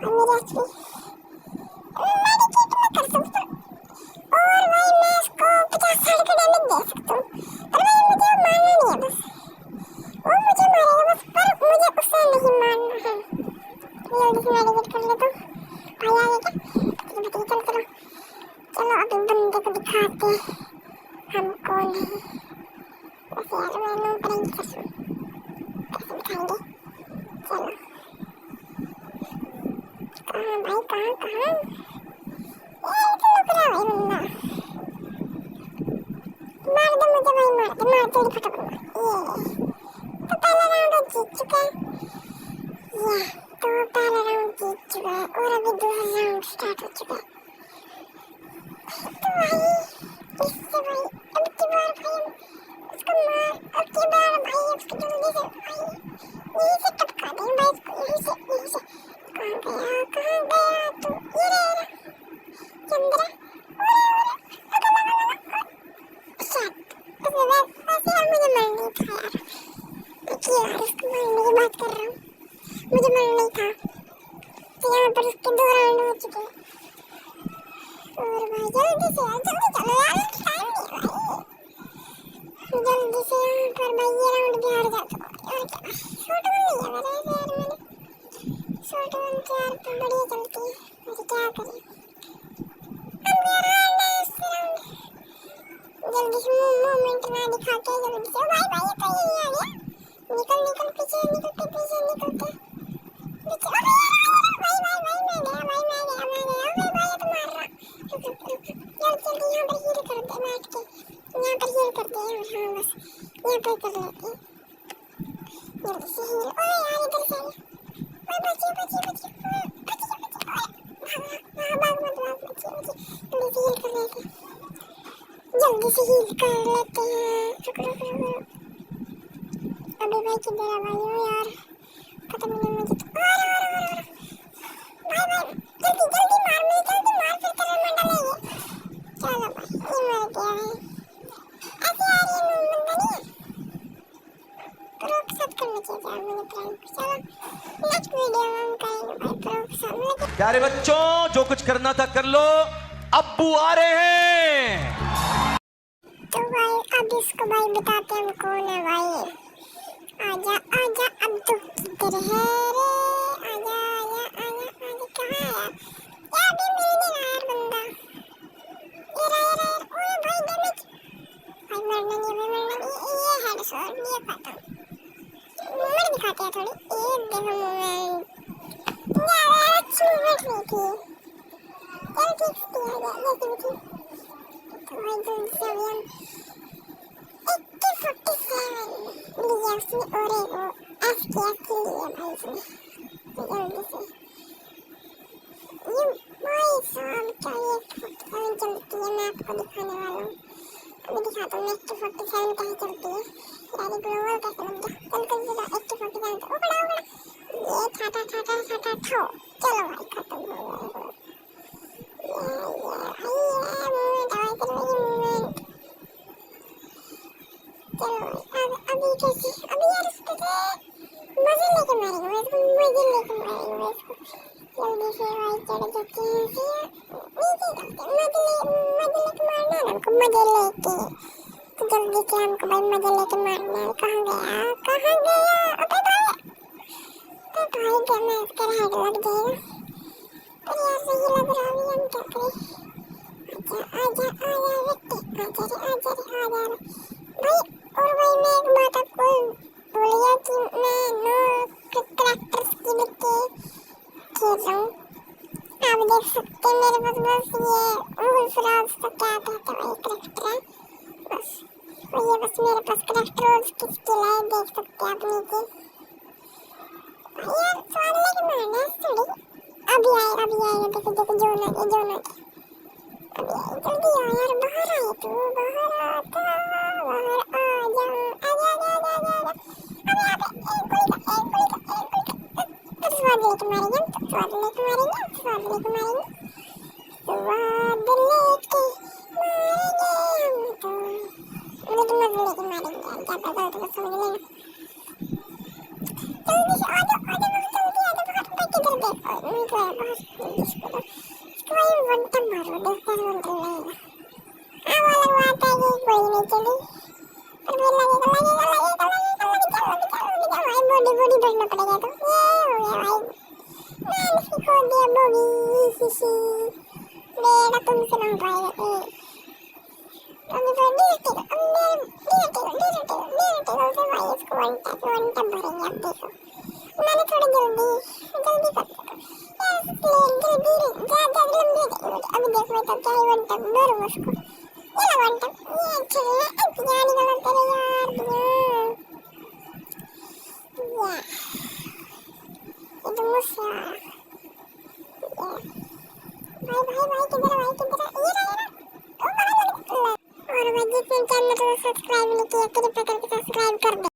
और मेरी HP medkit मैं कर सकता हूँ और भाई मैं इसको 50 साल का डैमेज दे सकता हूँ। पर भाई मुझे मारना नहीं है बस, वो मुझे मारेगा बस, पर मुझे उसे नहीं मारना है। जल्दी से मेडिकेट कर लेता हूँ। भाई आ गया क्या? चलो चलो चलो चलो अभी बंदे को दिखाते हैं हम कौन है। वैसे यार मैं नो प्रैंक कैसे दिखाएंगे। चलो कहाँ भाई कहाँ कहाँ ये तो लुक रहा है भाई बंदा। मार दे मुझे भाई, मार दे तेरी फटाफट मार। ये तो पहला राउंड जीत चुका है। ये तो पहला राउंड जीत चुका है और अभी दूसरा राउंड स्टार्ट हो चुका है। तो भाई इससे भाई अब की बार भाई उसको मार, अब की बार भाई उसको जल्दी से भाई यहीं से टपका दे भाई इसको, यहीं से कहाँ गया तू? ये रहा चंद्रा। शायद वैसे यार मुझे मरना नहीं था यार, देखिए यार उसको मारने की बात कर रहा हूँ, मुझे मरना नहीं था। तो यहाँ पर उसके 2 राउंड हो चुके हैं और भाई जल्दी से यार जल्दी चलो यार, टाइम नहीं है भाई, जल्दी से यहाँ पर भाई ये राउंड भी हार जाता हूँ। और क्या शॉट वन नहीं है मेरा यार, मैंने शॉट वन तो यार तो बढ़िया चलती है, मुझे क्या करें अब मेरा हारना है इस राउंड। जल्दी से मूवमेंट ना दिखा के जल्दी से भाई भाई ये तो यही आ गया। निकल निकल पीछे निकलते पीछे निकलते पीछे। अरे भाई भाई भाई मैं गया भाई, मैं गया अबे भाई ये तो मार रहा। रुक जल्दी यहाँ पर हील कर दे मार के, यहाँ पर हील कर दे। हाँ बस यहाँ पर कर लेते हैं जल्दी से हील। ओए यार इधर से ओए बचिए बचिए बचिए बचिए भाग मत बचिए बचिए, जल्दी से हील कर लेते हैं। रुक अबे भाई किधर है भाई? ओ यार पता नहीं मुझे तो भाई भाई जल्दी जल्दी मार, मुझे जल्दी मार फिर तेरा मंडा लेंगे। चलो भाई ये मर गया है। ऐसे यार ये बंदा नहीं है, प्रो के साथ करना चाहिए यार मुझे प्रैंक। चलो नेक्स्ट वीडियो में हम करेंगे भाई प्रो के साथ। प्यारे बच्चों जो कुछ करना था कर लो, अब्बू आ रहे हैं। तो भाई अब इसको भाई बताते हैं हम कौन है भाई। आजा आजा अब तो किधर है रे? आजा आजा आजा आजा कहाँ है यार? अभी मिल नहीं रहा यार बंदा। ये रहा ओए भाई डैमेज भाई, मरना नहीं ये हेडशॉट ये खाता हूँ। मूवमेंट दिखाते हैं थोड़ी, ये देखो मूवमेंट यार अच्छी मूवमेंट नहीं थी। चल ठीक थी यार जैसे भी थी। तो भाई जल्दी से अभी हम 47 लिया उसने और एक वो FPS की लिया भाई उसने। तो जल्दी से ये भाई साहब चाहिए 47 चलती है, मैं आपको दिखाने वाला हूँ। अभी दिखाता हूँ नेक्स्ट 47 कहीं चलती है यार, ग्लोबल कैसे लग गया। चल चल चलो 47 तो बड़ा ये छाटा छाटा छाटा ठो। चलो भाई खत्म हो गया अभी कैसे अभी यार इसको मजे लेके मारेंगे इसको, मजे लेके मारेंगे इसको। जल्दी से भाई चढ़ जाते हैं नीचे जाते मजे लेके मारना है हमको, मजे लेके। तो जल्दी से हमको भाई मजे लेके मारना है। कहाँ गया अबे भाई क्या मैं इसका हेड लग जाएगा। पर यार सही लग रहा है, हम क्या करें। आजा व्यक्ति आजा रे भाई। और भाई मैं एक बात आपको भूल गया कि मैं नो कैरेक्टर स्किन के खेल रहा हूँ। आप देख सकते हैं मेरे पास बस ये वुल्फराज का क्या कहता है भाई कैरेक्टर है बस, और ये बस मेरे पास कैरेक्टर और उसकी स्किल है, देख सकते हैं आप नीचे। यार सवाल लेके मारना है थोड़ी। अभी आएगा देखो जोन आ गया अभी जल्दी आ यार, बाहर आए तू बाहर आता बाहर आजा अबे स्वाद लेके मारेंगे स्वाद लेके मारेंगे हम तो लेकिन मजे लेके मारेंगे यार, क्या पता तो समझ लेना। जल्दी से आजा जल्दी आजा बाहर भाई किधर देख तो है बहुत इसको भाई वन टैप मारो देखते हैं वन टैप लगेगा हाँ वो लगवाता है कि कोई नहीं चली पर फिर लगेगा भाई बॉडी बढ़ना पड़ेगा तो ये हो गया भाई मैंने इसको खोल दिया बोगी बेटा तुमसे ना हो पाएगा अभी तो डीरेक्ट से भाई इसको वन टैप भरेंगे अब देखो मैंने थोड़ा जल्दी कर अभी देखो मैं तो क्या ही वन टैप भरूँ उसको ये लो वन टैप ये अच्छा है यार निकल तेरे यार ये तो मुझसे आ रहा भाई किधर ये रहा और भाई जिसने चैनल को सब्सक्राइब नहीं किया कृपया करके सब्सक्राइब कर दे।